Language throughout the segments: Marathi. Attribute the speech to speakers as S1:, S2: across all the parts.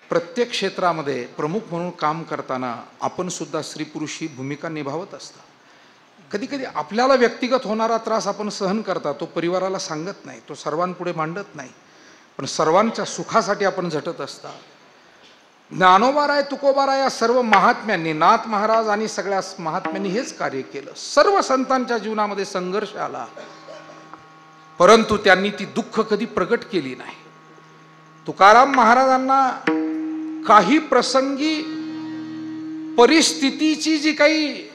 S1: प्रत्येक क्षेत्रामध्ये प्रमुख म्हणून काम करताना आपण सुद्धा स्त्री पुरुष ही भूमिका निभावत असता. कधी कधी आपल्याला व्यक्तिगत होणारा त्रास आपण सहन करता, तो परिवाराला सांगत नाही, तो सर्वांपुढे मांडत नाही, पण सर्वांच्या सुखासाठी आपण झटत असता. ज्ञानोबाराय तुकोबाराय या सर्व महात्म्यांनी, नाथ महाराज आणि सगळ्या महात्म्यांनी हेच कार्य केलं. सर्व संतांच्या जीवनामध्ये संघर्ष आला, परंतु त्यांनी ती दुःख कधी प्रगट केली नाही. तुकाराम महाराजांना काही प्रसंगी परिस्थितीची जी काही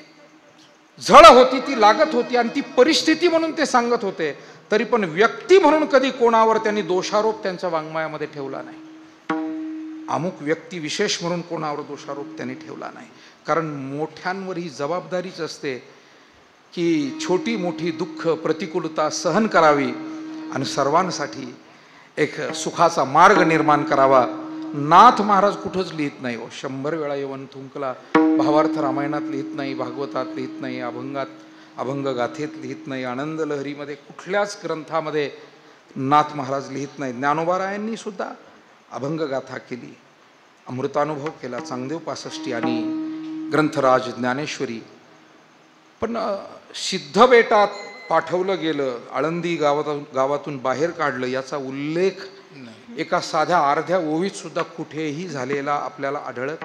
S1: झळ होती ती लागत होती आणि ती परिस्थिती म्हणून ते सांगत होते, तरी पण व्यक्ती म्हणून कधी कोणावर त्यांनी दोषारोप त्यांच्या वाङ्मयामध्ये ठेवला नाही. अमुक व्यक्ती विशेष म्हणून कोणावर दोषारोप त्यांनी ठेवला नाही. कारण मोठ्यांवर ही जबाबदारीच असते की छोटी मोठी दुःख प्रतिकूलता सहन करावी आणि सर्वांसाठी एक सुखाचा मार्ग निर्माण करावा. नाथ महाराज कुठंच लिहित नाही हो. 100 वेळा यवन थुंकला, भावार्थ रामायणात लिहित नाही, भागवतात लिहित नाही, अभंग गाथेत लिहित नाही, आनंद लहरीमध्ये कुठल्याच ग्रंथामध्ये नाथ महाराज लिहित नाही. ज्ञानोबारायांनी सुद्धा अभंग गाथा केली, अमृतानुभव केला, चांगदेव 65 आणि ग्रंथराज ज्ञानेश्वरी. पण सिद्धबेटात पाठवलं गेलं, आळंदी गावातून बाहेर काढलं, याचा उल्लेख एका साध्या अर्ध्या ओवीत सुद्धा कुठेही झालेला आपल्याला आढळत